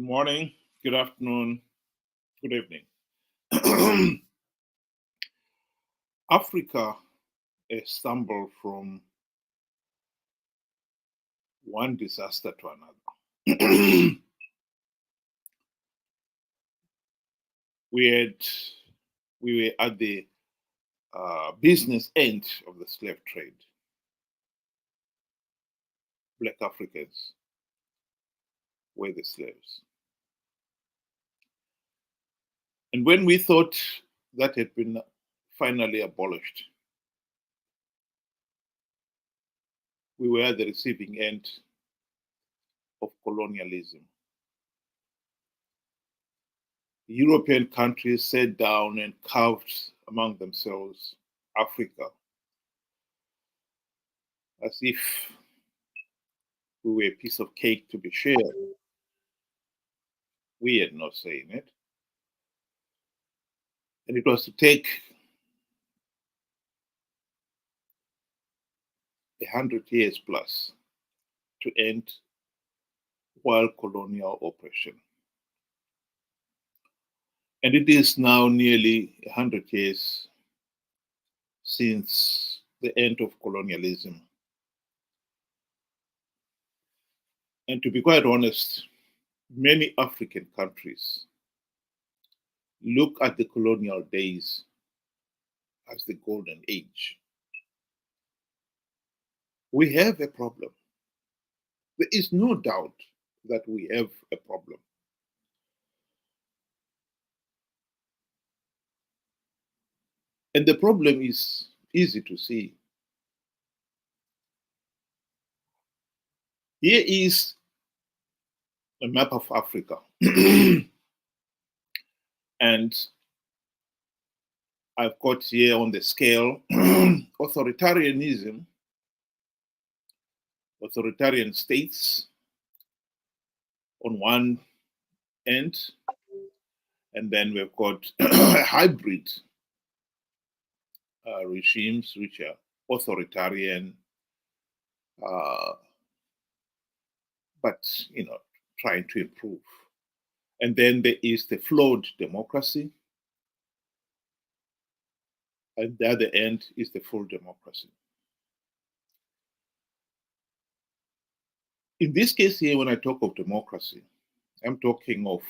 morning, good afternoon, good evening. Africa stumbled from one disaster to another. we had we were at the business end of the slave trade. Black Africans were the slaves. And when we thought that had been finally abolished, we were at the receiving end of colonialism. European countries sat down and carved among themselves Africa as if we were a piece of cake to be shared. We had no say in it. And it was to take 100 years plus to end world colonial oppression. And it is now nearly 100 years since the end of colonialism. And to be quite honest, many African countries look at the colonial days as the golden age. We have a problem. There is no doubt that we have a problem. And the problem is easy to see. Here is a map of Africa. And I've got here on the scale authoritarianism, authoritarian states on one end, and then we've got hybrid regimes which are authoritarian, but trying to improve. And then there is the flawed democracy, and the other end is the full democracy. In this case here, when I talk of democracy, I'm talking of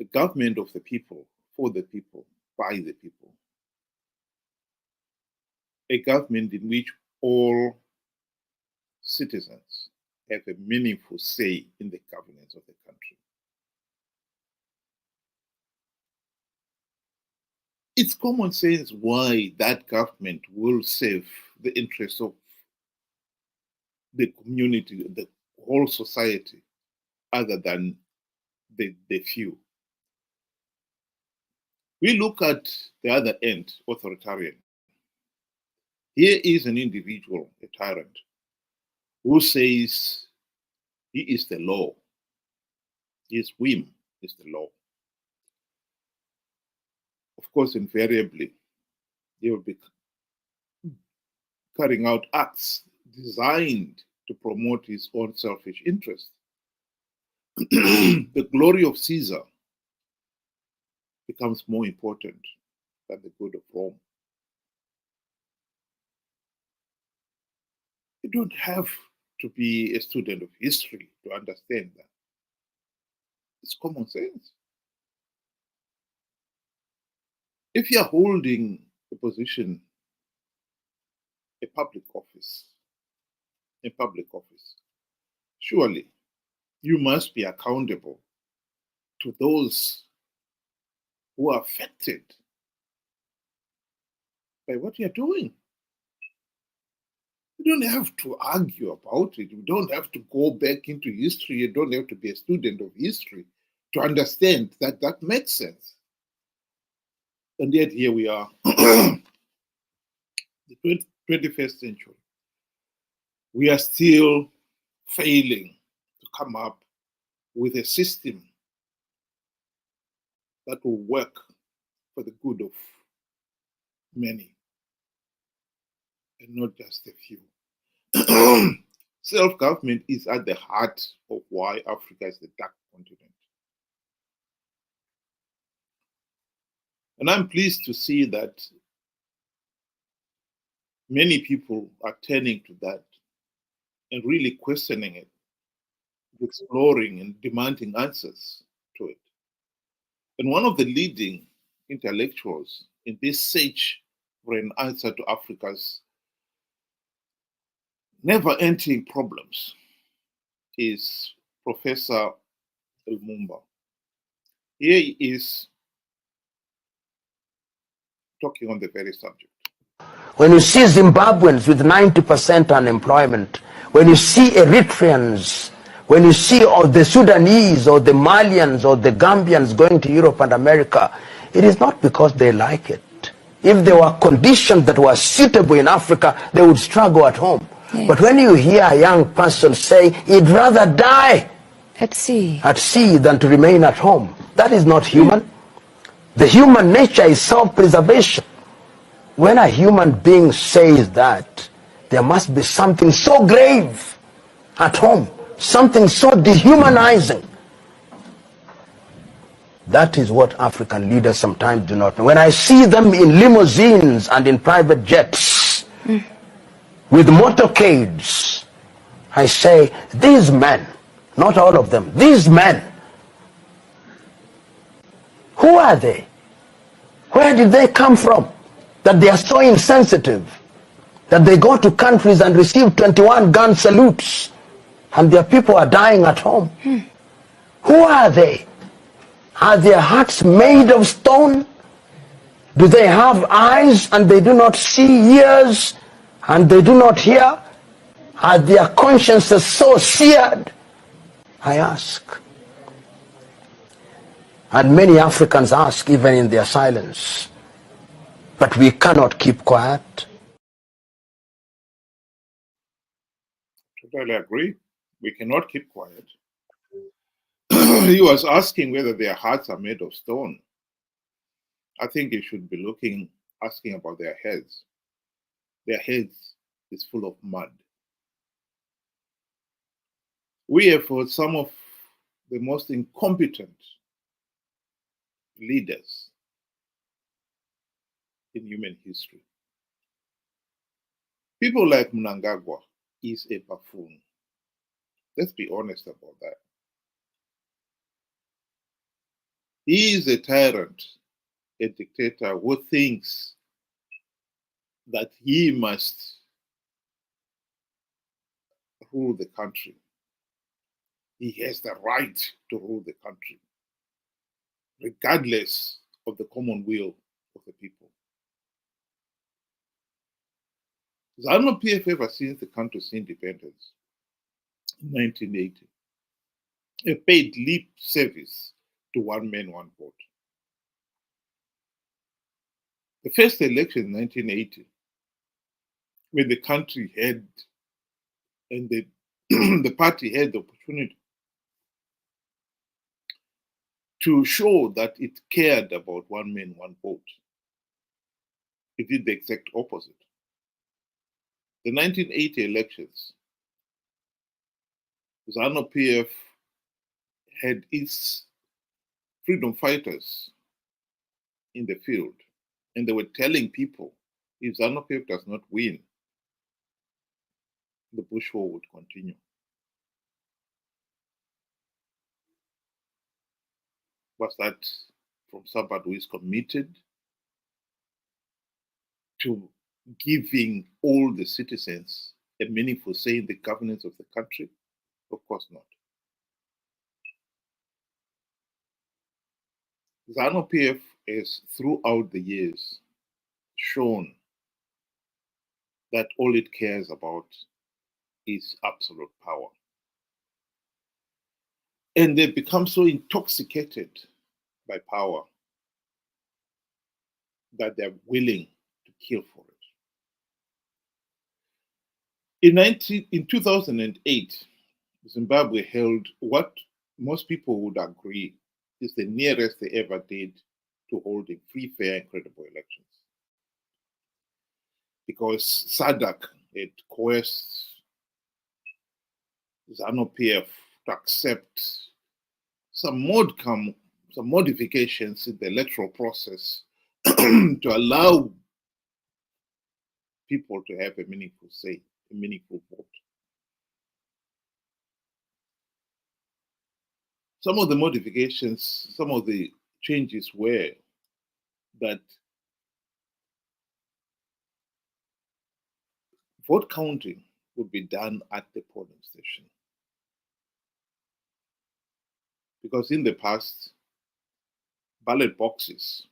the government of the people, for the people, by the people. A government in which all citizens have a meaningful say in the governance of the country. It's common sense why that government will serve the interests of the community, the whole society, other than the few. We look at the other end, authoritarian. Here is an individual, a tyrant, who says he is the law. His whim is the law. Of course, invariably, he will be carrying out acts designed to promote his own selfish interest. The glory of Caesar becomes more important than the good of Rome. You don't have to be a student of history to understand that. It's common sense. If you are holding a position, a public office, surely you must be accountable to those who are affected by what you're doing. You don't have to argue about it. You don't have to go back into history. You don't have to be a student of history to understand that that makes sense. And yet here we are, the 21st century. We are still failing to come up with a system that will work for the good of many and not just a few. Self-government is at the heart of why Africa is the dark continent. And I'm pleased to see that many people are turning to that and really questioning it, exploring and demanding answers to it. And one of the leading intellectuals in this search for an answer to Africa's never-ending problems is Professor Lumumba. Here he is talking on the very subject. When you see Zimbabweans with 90% unemployment, when you see Eritreans, when you see all the Sudanese or the Malians or the Gambians going to Europe and America, it is not because they like it. If there were conditions that were suitable in Africa, they would struggle at home. Yes. But when you hear a young person say, he'd rather die at sea than to remain at home, that is not human. The human nature is self-preservation. When a human being says that, there must be something so grave at home, something so dehumanizing. That is what African leaders sometimes do not know. When I see them in limousines and in private jets, with motorcades, I say, these men, not all of them, these men, who are they? Where did they come from? That they are so insensitive, that they go to countries and receive 21 gun salutes, and their people are dying at home. Who are they? Are their hearts made of stone? Do they have eyes and they do not see, ears and they do not hear? Are their consciences so seared? I ask. And many Africans ask even in their silence. But we cannot keep quiet. Totally agree. We cannot keep quiet. He was asking whether their hearts are made of stone. I think you should be asking about their heads. Their heads is full of mud. We have heard some of the most incompetent leaders in human history. People like Mnangagwa is a buffoon. Let's be honest about that. He is a tyrant, a dictator who thinks that he must rule the country. He has the right to rule the country, regardless of the common will of the people. ZANU-PF, ever since the country's independence in 1980, have paid lip service to one man, one vote. The first election in 1980, when the country had and the party had the opportunity to show that it cared about one man, one vote, it did the exact opposite. The 1980 elections, ZANU-PF had its freedom fighters in the field, and they were telling people, if ZANU-PF does not win, the Bush war would continue. Was that from somebody who is committed to giving all the citizens a meaningful say in the governance of the country? Of course not. ZANU-PF has, throughout the years, shown that all it cares about is absolute power. And they become so intoxicated by power that they're willing to kill for it. In 2008, Zimbabwe held what most people would agree is the nearest they ever did to holding free, fair, and credible elections. Because SADC had coerced ZANU-PF to accept some modifications in the electoral process to allow people to have a meaningful say, a meaningful vote. Some of the modifications, some of the changes were that vote counting would be done at the polling station. Because in the past, ballot boxes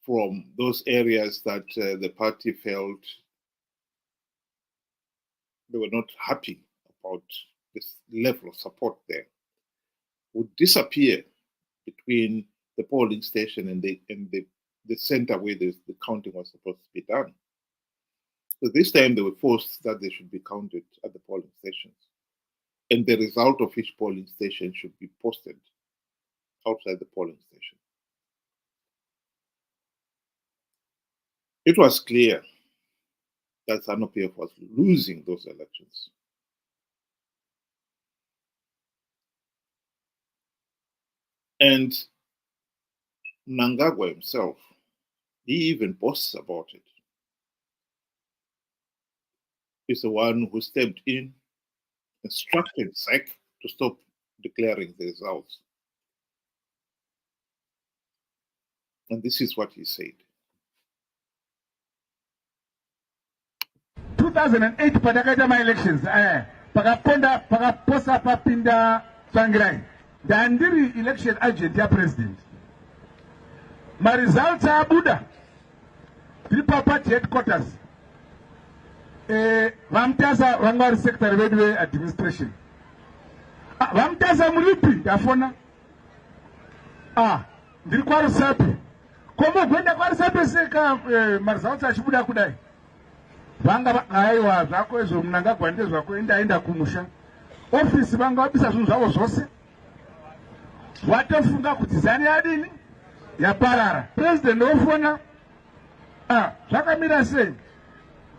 from those areas that the party felt they were not happy about this level of support there would disappear between the polling station and the center where the counting was supposed to be done. So this time they were forced that they should be counted at the polling stations. And the result of each polling station should be posted outside the polling station. It was clear that ZANU-PF was losing those elections. And Mnangagwa himself, he even boasts about it. He's the one who stepped in, instructed SEC to stop declaring the results. And this is what he said. 2008 patakaita ma-elections pakaposa papinda Tsvangirai ndandiri election agent ya president. Ma-results abuda tiri party headquarters vamutasa vanga vari secretary vedu ve-administration vamutasa muripi ndafona ndiri kwarusapi komogwenda kwarusapi seka ma-results achibuda kudai vanga aiwa zvako izvo Mnangagwa ndezvako endaenda kumusha ofisi vanga vabisa zvinhu zvavo zvose vatofunga kuti zani yadini yaparara. President ofona zvakamira sei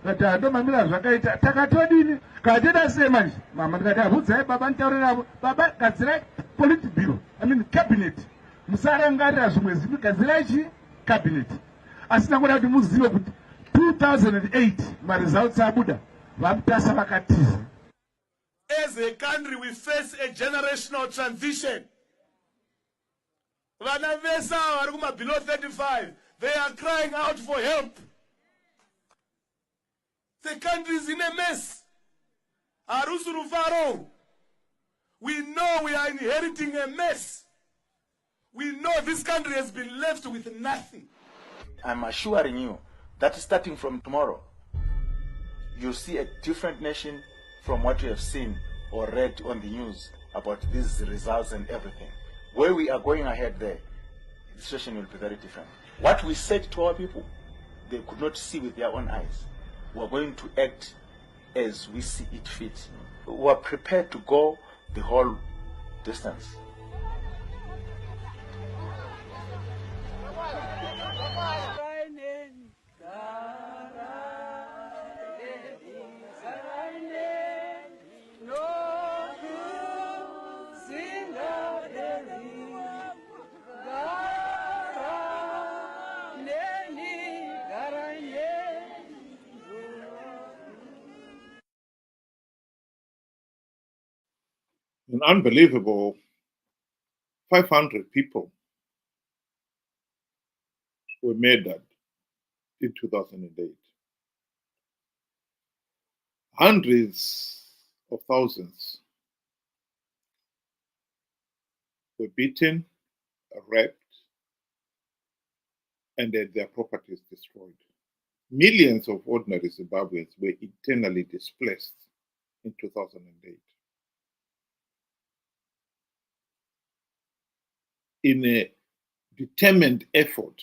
kati ndomamira zvakaita takatodini kateda sei manje mama ndikati abvudzai baba nditaurira baba gadzirai politburo cabinet musarangarira zvimwe zivi gadzirai chi cabinet asi tangoda kuti muzive kuti 2008 ma-results abuda vamutasa vakatiza. As a country we face a generational transition. Vana vesa vari kuma below 35 they are crying out for help. The country is in a mess. Arusuru, we know we are inheriting a mess. We know this country has been left with nothing. I'm assuring you that starting from tomorrow, you'll see a different nation from what you have seen or read on the news about these results and everything. Where we are going ahead there, the situation will be very different. What we said to our people, they could not see with their own eyes. We're going to act as we see it fit. We're prepared to go the whole distance. An unbelievable 500 people were murdered in 2008. Hundreds of thousands were beaten, raped, and had their properties destroyed. Millions of ordinary Zimbabweans were internally displaced in 2008. In a determined effort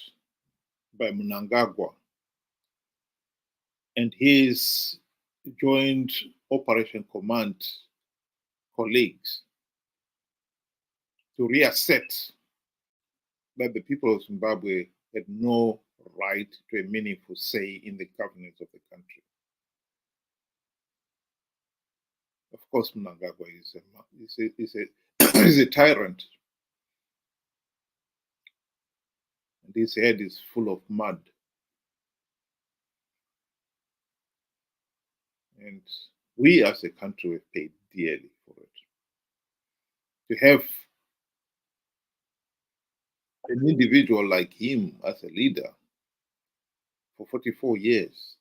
by Mnangagwa and his Joint Operation Command colleagues to reassert that the people of Zimbabwe had no right to a meaningful say in the governance of the country. course, Mnangagwa is a tyrant. And his head is full of mud. And we as a country have paid dearly for it. To have an individual like him as a leader for 44 years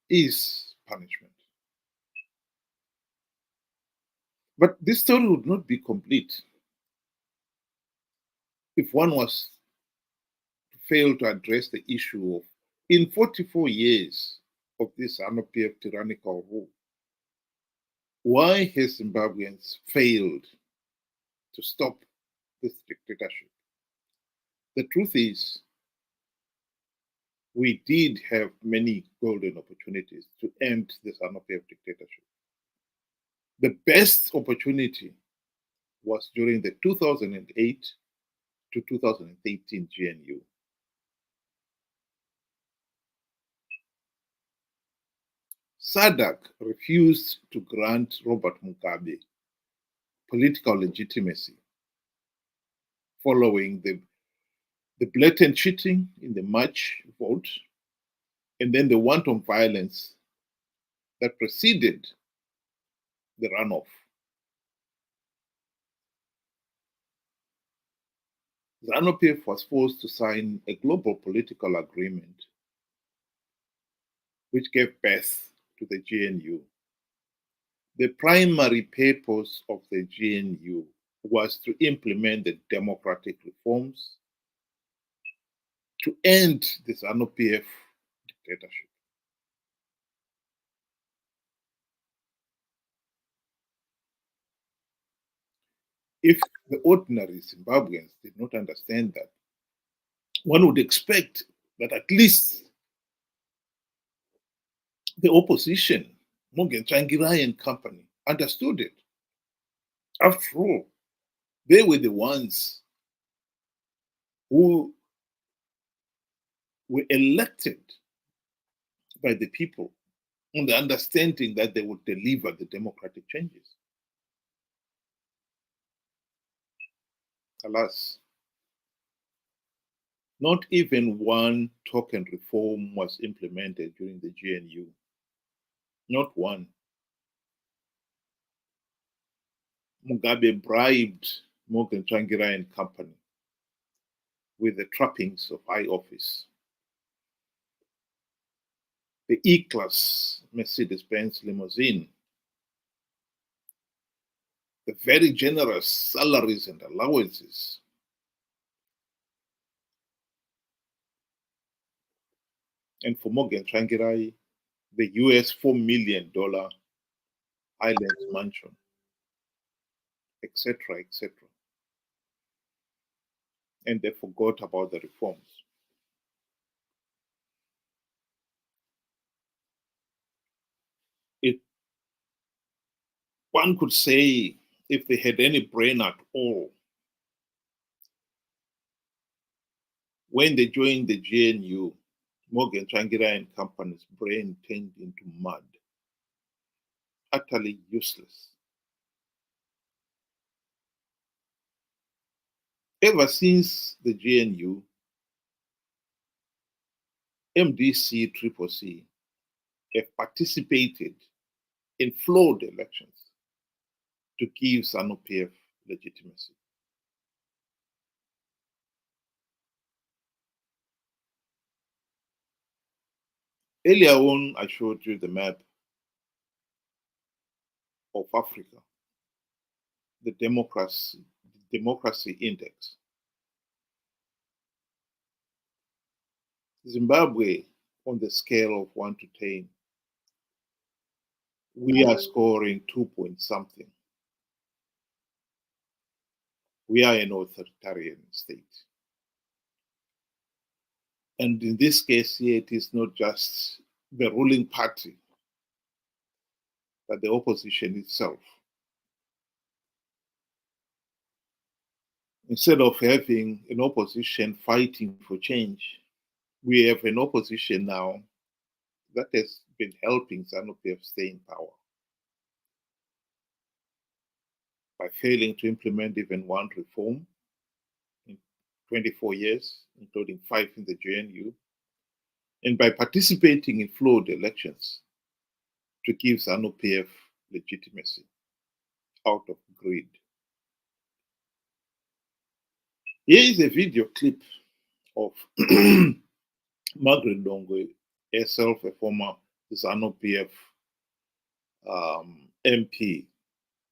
is punishment. But this story would not be complete if one was to fail to address the issue of, in 44 years of this ZANU-PF tyrannical rule, why has Zimbabweans failed to stop this dictatorship? The truth is, we did have many golden opportunities to end the ZANU-PF dictatorship. The best opportunity was during the 2008 to 2013 GNU. SADC refused to grant Robert Mugabe political legitimacy following the blatant cheating in the March vote and then the wanton violence that preceded the runoff. ZANU-PF was forced to sign a global political agreement which gave birth to the GNU. The primary purpose of the GNU was to implement the democratic reforms to end the ZANU-PF dictatorship. If the ordinary Zimbabweans did not understand that, one would expect that at least the opposition, Morgan Tsvangirai and company, understood it. After all, they were the ones who were elected by the people on the understanding that they would deliver the democratic changes. Alas, not even one token reform was implemented during the GNU. Not one. Mugabe bribed Morgan Tsvangirai and company with the trappings of high office. The E-Class Mercedes-Benz limousine, the very generous salaries and allowances, and for Morgan Tsvangirai, the US $4 million Highlands mansion, etc., etc. And they forgot about the reforms. One could say, if they had any brain at all, when they joined the GNU, Morgan Tsvangirai and company's brain turned into mud, utterly useless. Ever since the GNU, MDC, CCC have participated in flawed elections to give ZANU-PF legitimacy. Earlier on, I showed you the map of Africa, the democracy index. Zimbabwe, on the scale of 1 to 10, we are scoring 2 point something. We are an authoritarian state. And in this case here, it is not just the ruling party, but the opposition itself. Instead of having an opposition fighting for change, we have an opposition now that has been helping ZANU-PF stay in power by failing to implement even one reform in 24 years, including 5 in the GNU, and by participating in flawed elections to give ZANU-PF legitimacy out of greed. Here is a video clip of Margaret Dongwe, herself a former ZANU-PF MP,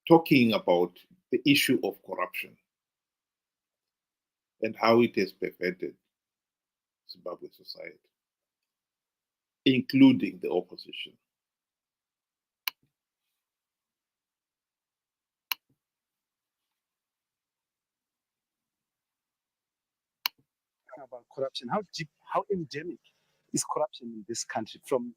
talking about the issue of corruption and how it has pervaded Zimbabwe society, including the opposition. About corruption, how deep, how endemic is corruption in this country? From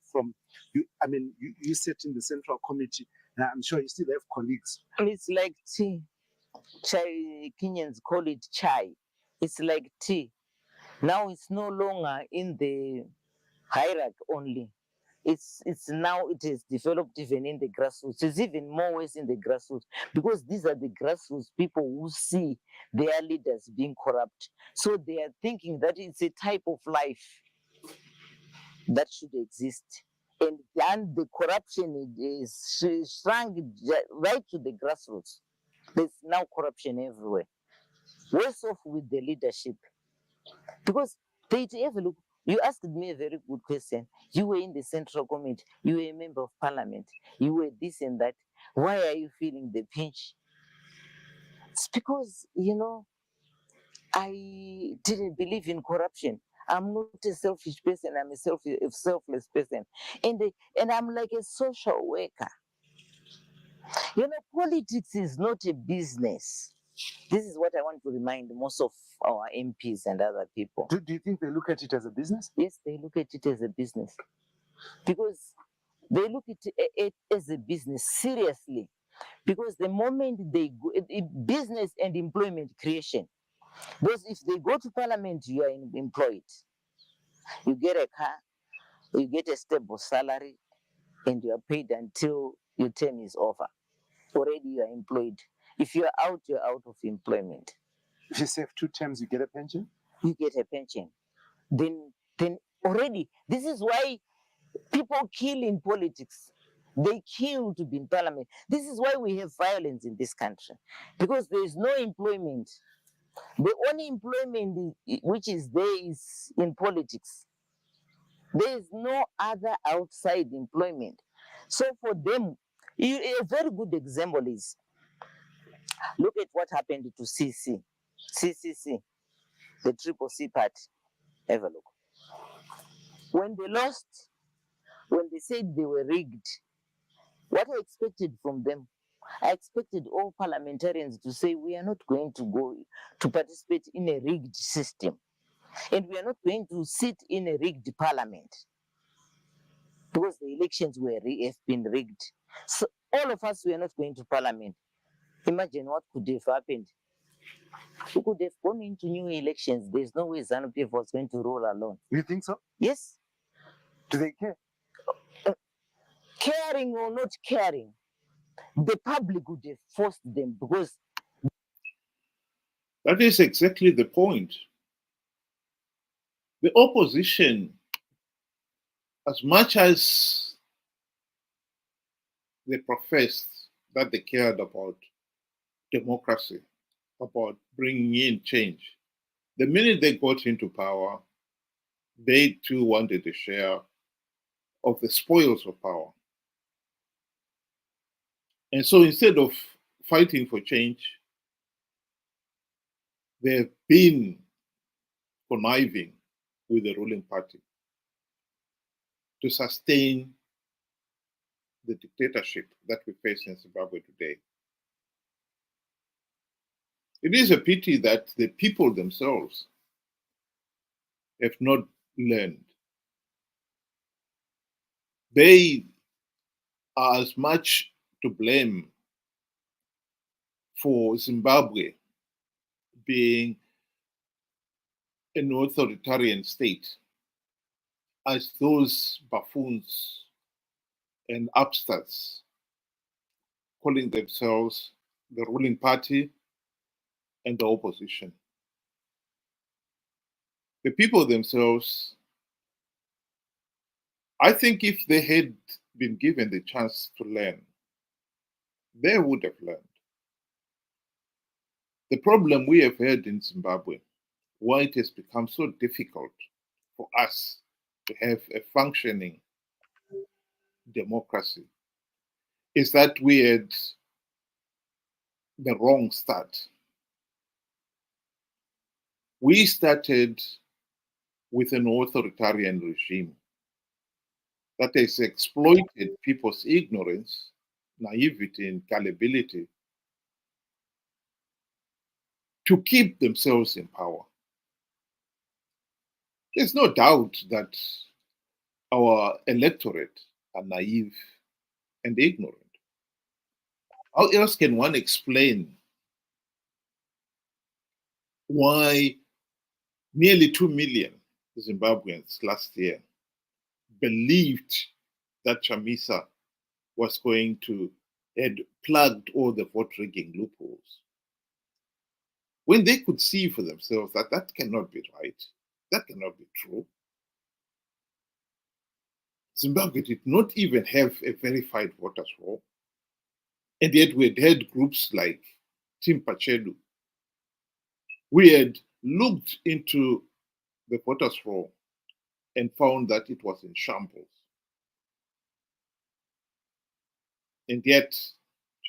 you, I mean, you sit in the Central Committee, and I'm sure you still have colleagues. It's like tea. Chai, Kenyans call it chai. It's like tea. Now it's no longer in the hierarchy only. It's now it is developed even in the grassroots. It's even more ways in the grassroots because these are the grassroots people who see their leaders being corrupt. So they are thinking that it's a type of life that should exist. And then the corruption is shrunk right to the grassroots. There's now corruption everywhere. Worse off with the leadership. Because they have a look. You asked me a very good question. You were in the Central Committee. You were a member of Parliament. You were this and that. Why are you feeling the pinch? It's because, I didn't believe in corruption. I'm not a selfish person. I'm a selfless person. And I'm like a social worker. Politics is not a business. This is what I want to remind most of our MPs and other people. Do you think they look at it as a business? Yes, they look at it as a business. Because they look at it as a business, seriously. Because the moment they go, business and employment creation, because if they go to Parliament, you are employed. You get a car, you get a stable salary, and you are paid until your term is over. Already you are employed. If you're out of employment. If you serve 2 terms, you get a pension? You get a pension. Then already, this is why people kill in politics. They kill to be in parliament. This is why we have violence in this country. Because there is no employment. The only employment which is there is in politics. There is no other outside employment. So for them, a very good example is, look at what happened to CCC, the Triple C party. Have a look. When they lost, when they said they were rigged, what I expected from them, I expected all parliamentarians to say, we are not going to go to participate in a rigged system. And we are not going to sit in a rigged parliament. Because the elections have been rigged. So all of us were not going to parliament. Imagine what could have happened. We could have gone into new elections. There's no way ZANU-PF was going to roll alone. You think so? Yes. Do they care? Caring or not caring, the public would have forced them because... That is exactly the point. The opposition, as much as they professed that they cared about democracy, about bringing in change, the minute they got into power, they too wanted a share of the spoils of power. And so instead of fighting for change, they've been conniving with the ruling party to sustain the dictatorship that we face in Zimbabwe today. It is a pity that the people themselves have not learned. They are as much to blame for Zimbabwe being an authoritarian state as those buffoons and upstarts calling themselves the ruling party and the opposition. The people themselves, I think if they had been given the chance to learn, they would have learned. The problem we have had in Zimbabwe, why it has become so difficult for us to have a functioning democracy, is that we had the wrong start. We started with an authoritarian regime that has exploited people's ignorance, naivety, and gullibility to keep themselves in power. There's no doubt that our electorate are naive and ignorant. How else can one explain why nearly 2 million Zimbabweans last year believed that Chamisa was going to had plugged all the vote rigging loopholes, when they could see for themselves that that cannot be right, that cannot be true? Zimbabwe did not even have a verified voters roll, and yet we had had groups like Tim Pachedu. We had looked into the voters roll and found that it was in shambles. And yet,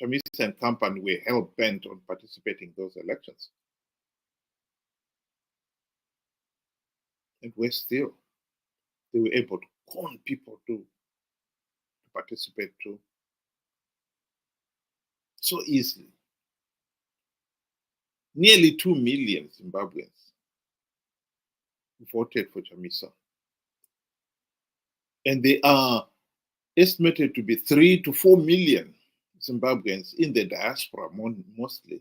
Chamisa and company were hell bent on participating in those elections. And we're still, they were able to con people to participate too so easily. Nearly 2 million Zimbabweans voted for Chamisa. And they are estimated to be 3 to 4 million Zimbabweans in the diaspora, mostly,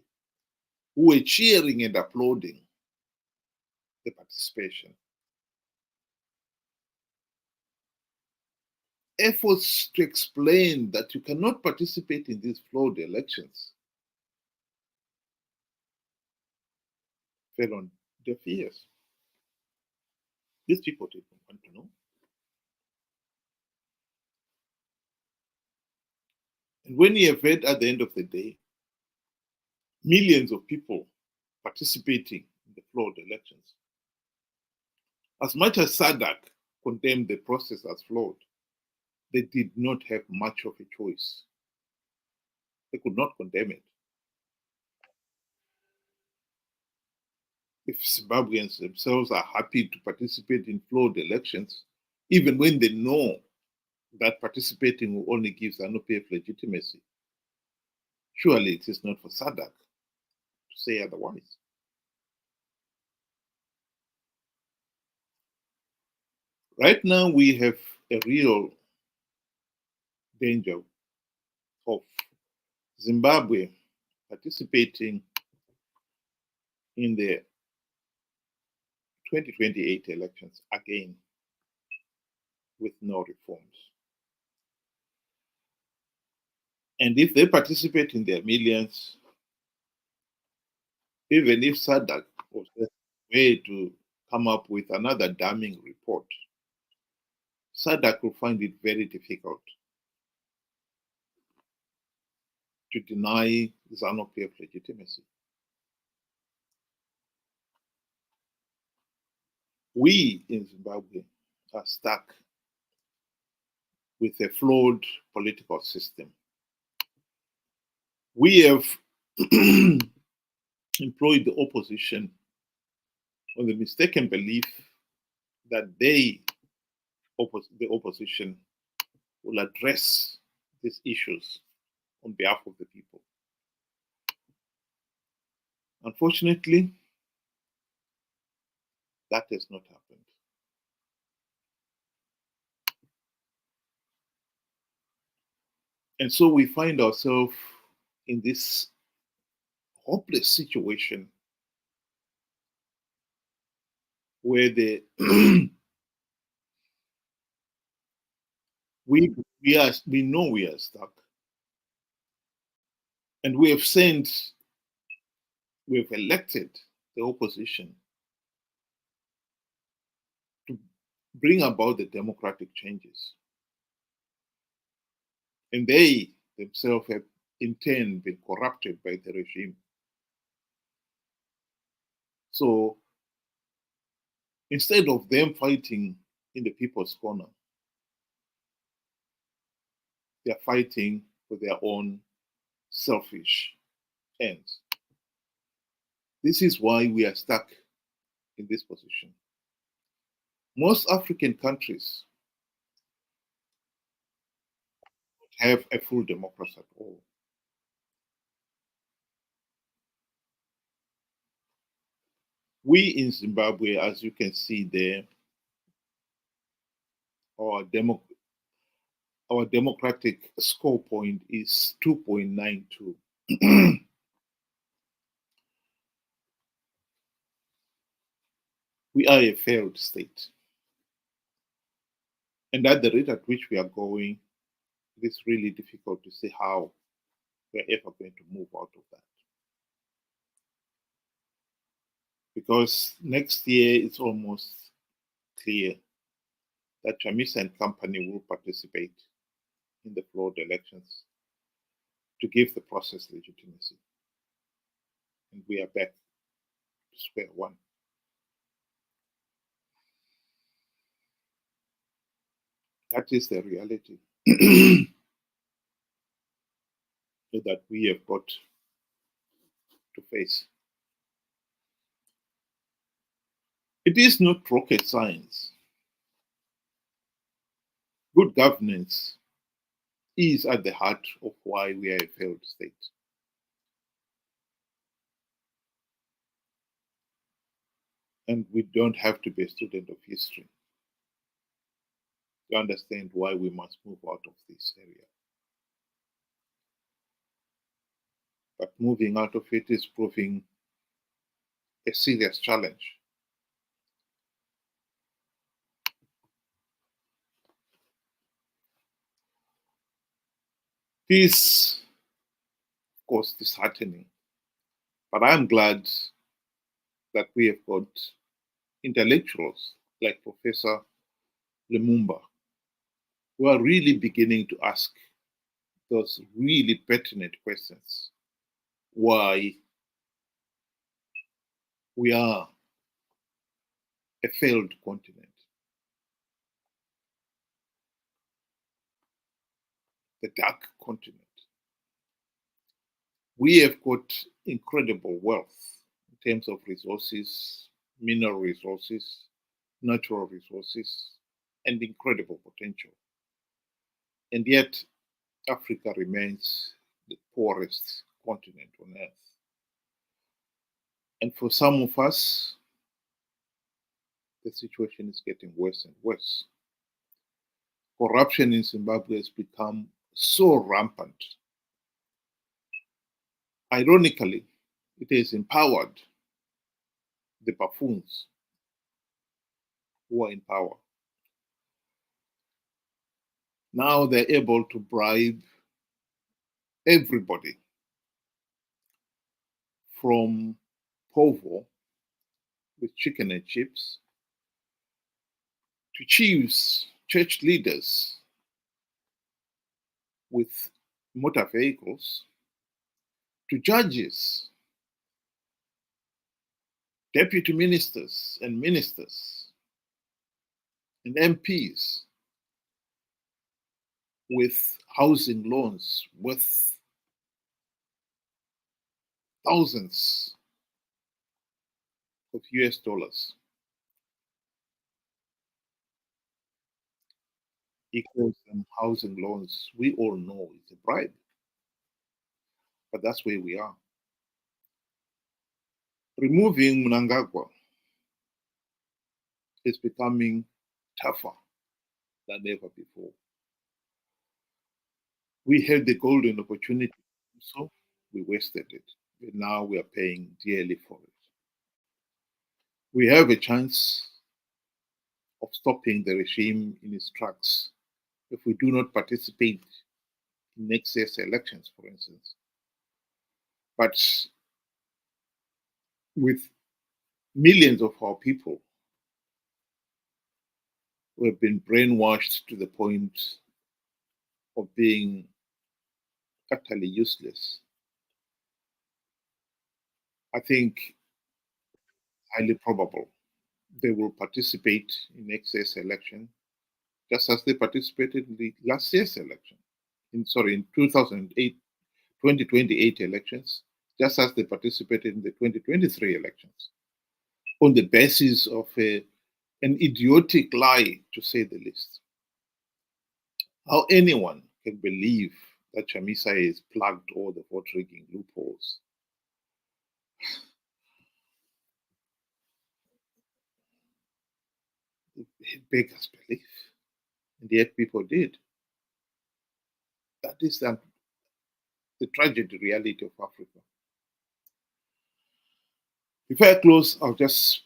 who were cheering and applauding the participation. Efforts to explain that you cannot participate in these flawed elections fell on deaf ears. These people didn't want to know. And when you have had, at the end of the day, millions of people participating in the flawed elections, as much as SADC condemned the process as flawed, they did not have much of a choice. They could not condemn it. If Zimbabweans themselves are happy to participate in flawed elections, even when they know that participating will only give ZANU-PF legitimacy, surely it is not for SADC to say otherwise. Right now, we have a real danger of Zimbabwe participating in the 2028 elections again with no reforms. And if they participate in their millions, even if SADC was a way to come up with another damning report, SADC will find it very difficult to deny ZANU-PF legitimacy. We in Zimbabwe are stuck with a flawed political system. We have employed the opposition on the mistaken belief that the opposition will address these issues on behalf of the people. Unfortunately, that has not happened. And so we find ourselves in this hopeless situation where we we know we are stuck. And we have elected the opposition to bring about the democratic changes. And they themselves have in turn been corrupted by the regime. So instead of them fighting in the people's corner, they are fighting for their own selfish ends. This is why we are stuck in this position. Most African countries have a full democracy at all. We in Zimbabwe, as you can see there, our democratic score point is 2.92. We are a failed state. And at the rate at which we are going, it is really difficult to see how we're ever going to move out of that. Because next year it's almost clear that Chamisa and company will participate in the flawed elections to give the process legitimacy. And we are back to square one. That is the reality that we have got to face. It is not rocket science. Good governance is at the heart of why we are a failed state. And we don't have to be a student of history to understand why we must move out of this area. But moving out of it is proving a serious challenge. This, of course, disheartening. But I'm glad that we have got intellectuals like Professor Lumumba who are really beginning to ask those really pertinent questions. Why we are a failed continent. The dark continent. We have got incredible wealth in terms of resources, mineral resources, natural resources, and incredible potential. And yet, Africa remains the poorest continent on earth. And for some of us, the situation is getting worse and worse. Corruption in Zimbabwe has become so rampant. Ironically, it has empowered the buffoons who are in power. Now they're able to bribe everybody from Povo with chicken and chips to chiefs, church leaders with motor vehicles to judges, deputy ministers and MPs with housing loans worth thousands of US dollars. Equals and housing loans, we all know it's a bribe. But that's where we are. Removing Mnangagwa is becoming tougher than ever before. We had the golden opportunity, so we wasted it. And now we are paying dearly for it. We have a chance of stopping the regime in its tracks if we do not participate in next year's elections, for instance. But with millions of our people who have been brainwashed to the point of being utterly useless, I think highly probable they will participate in next year's election, just as they participated in the last year's election. In 2008, 2028 elections, just as they participated in the 2023 elections, on the basis of an idiotic lie, to say the least. How anyone can believe that Chamisa has plugged all the vote rigging loopholes? It beggars belief, and yet people did. That is the tragic reality of Africa. Before I close, I'll just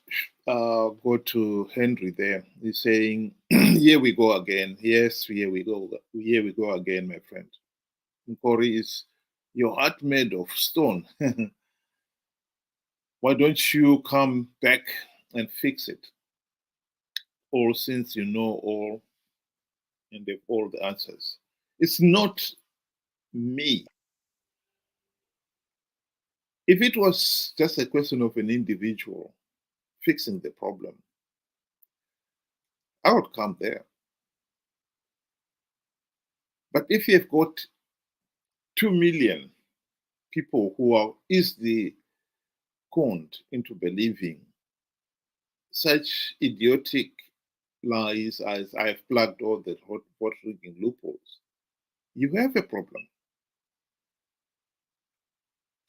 go to Henry there. He's saying, here we go again. Yes, here we go. Here we go again, my friend. Nkori, is your heart made of stone? Why don't you come back and fix it? All since you know all and have all the answers. It's not me. If it was just a question of an individual fixing the problem, I would come there. But if you've got 2 million people who are easily conned into believing such idiotic lies as I've plugged all the vote rigging loopholes, you have a problem.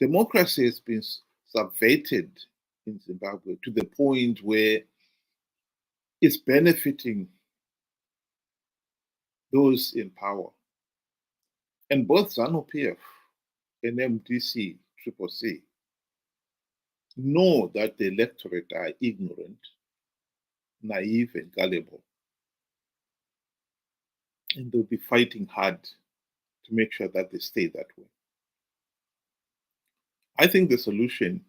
Democracy has been subverted in Zimbabwe to the point where it's benefiting those in power. And both ZANU-PF and MDC-CCC know that the electorate are ignorant, naive, and gullible. And they'll be fighting hard to make sure that they stay that way. I think the solution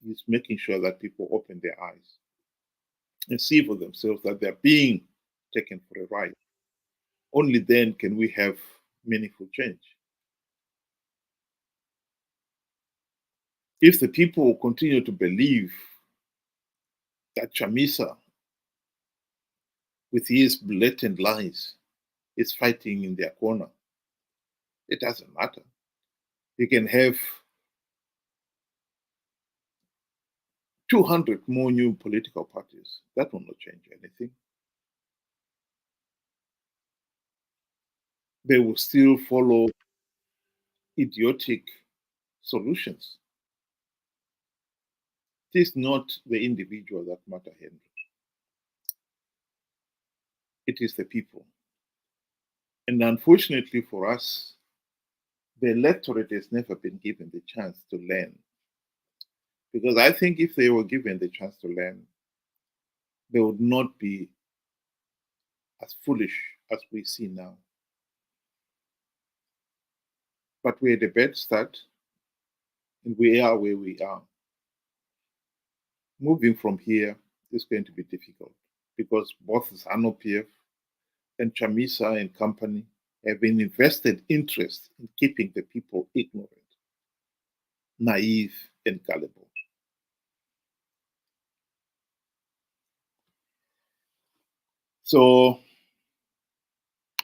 is making sure that people open their eyes and see for themselves that they're being taken for a ride. Only then can we have meaningful change. If the people continue to believe that Chamisa, with his blatant lies, is fighting in their corner, it doesn't matter. You can have 200 more new political parties. That will not change anything. They will still follow idiotic solutions. It is not the individual that matter, Henry. It is the people. And unfortunately for us, the electorate has never been given the chance to learn. Because I think if they were given the chance to learn, they would not be as foolish as we see now. But we had a bad start, and we are where we are. Moving from here is going to be difficult because both ZANU-PF and Chamisa and company have an invested interest in keeping the people ignorant, naive, and gullible. So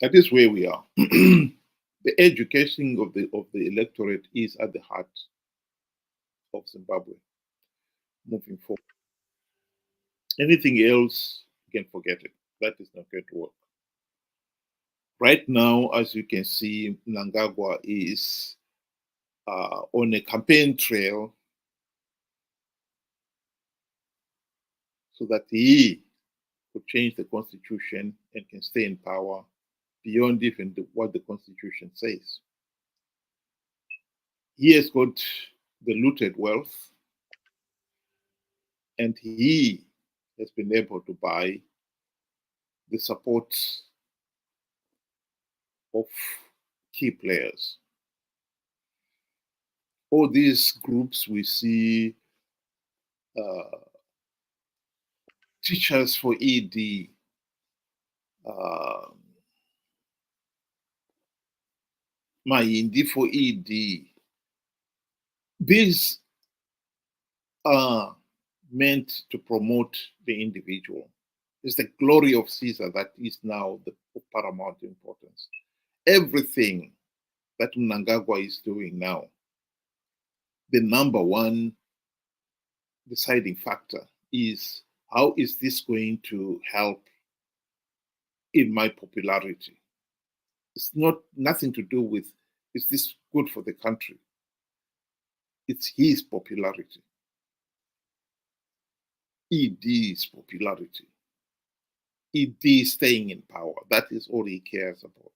that is where we are. The education of the electorate is at the heart of Zimbabwe moving forward. Anything else, you can forget it. That is not going to work. Right now, as you can see, Mnangagwa is on a campaign trail so that he could change the constitution and can stay in power beyond even what the constitution says. He has got the looted wealth, and he has been able to buy the support of key players. All these groups we see, teachers for ED, Mayindi for ED, these are meant to promote the individual. It's the glory of Caesar that is now the paramount importance. Everything that Mnangagwa is doing now, the number one deciding factor is, how is this going to help in my popularity? It's nothing to do with, is this good for the country? It's his popularity. ED's popularity. ED staying in power. That is all he cares about.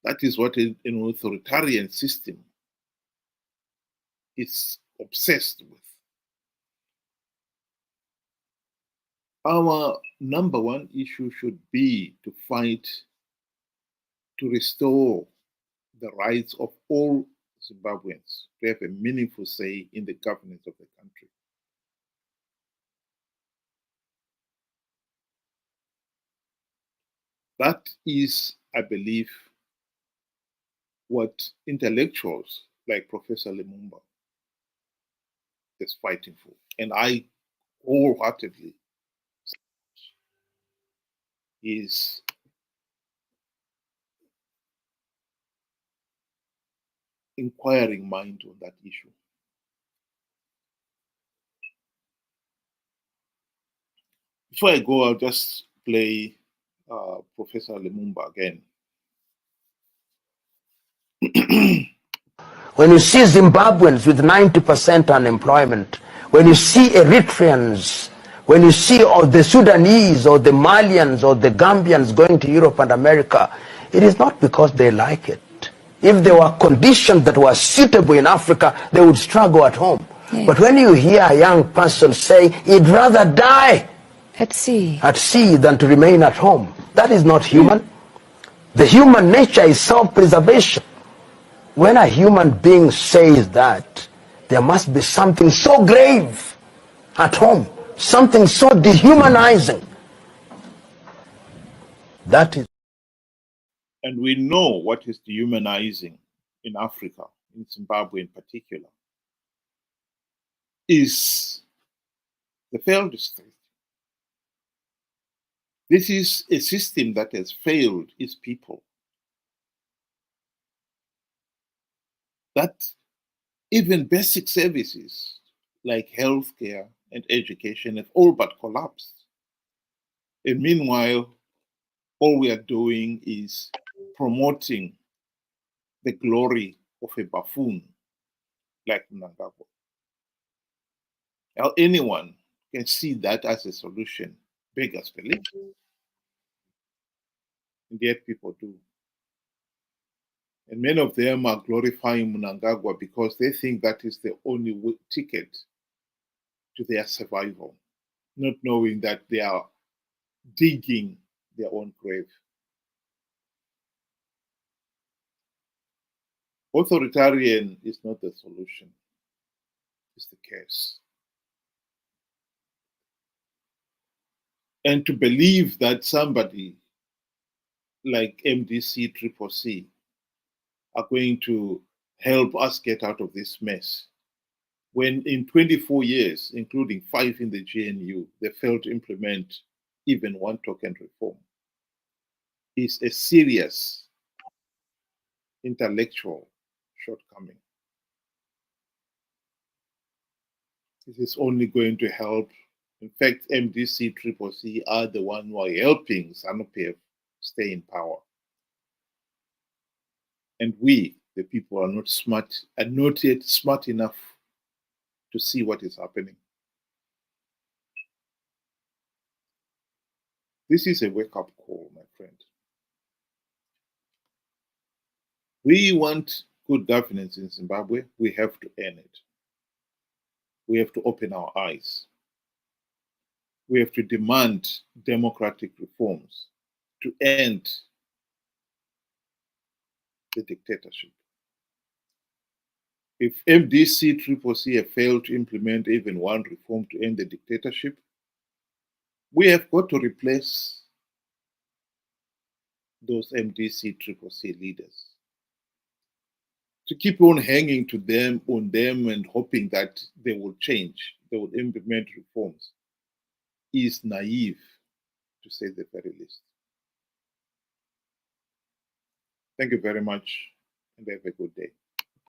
That is what an authoritarian system is obsessed with. Our number one issue should be to fight to restore the rights of all Zimbabweans to have a meaningful say in the governance of the country. That is, I believe, what intellectuals like Professor Lumumba is fighting for. And I wholeheartedly is inquiring mind on that issue. Before I go, I'll just play Professor Lumumba again. When you see Zimbabweans with 90% unemployment, when you see Eritreans, when you see all the Sudanese or the Malians or the Gambians going to Europe and America, it is not because they like it. If there were conditions that were suitable in Africa, they would struggle at home. Yes. But when you hear a young person say, he'd rather die at sea than to remain at home, that is not human. The human nature is self-preservation. When a human being says that, there must be something so grave at home, something so dehumanizing. That is. And we know what is dehumanizing in Africa, in Zimbabwe in particular, is the failed state. This is a system that has failed its people. That even basic services like healthcare and education have all but collapsed. And meanwhile, all we are doing is promoting the glory of a buffoon like Mnangagwa. Now, anyone can see that as a solution, beggars belief. And yet people do. And many of them are glorifying Mnangagwa because they think that is the only ticket to their survival, not knowing that they are digging their own grave. Authoritarian is not the solution, it's the case. And to believe that somebody like MDC CCC are going to help us get out of this mess, when in 24 years, including 5 in the GNU, they failed to implement even one token reform, is a serious intellectual shortcoming. This is only going to help. In fact, MDC CCC are the one who are helping ZANU-PF stay in power. And we, the people, are not smart, are not yet smart enough to see what is happening. This is a wake-up call, my friend. We want good governance in Zimbabwe. We have to earn it. We have to open our eyes. We have to demand democratic reforms to end the dictatorship. If MDC CCC have failed to implement even one reform to end the dictatorship, we have got to replace those MDC CCC leaders. To keep on hanging to them, on them, and hoping that they will change, they will implement reforms, is naive, to say the very least. Thank you very much, and have a good day.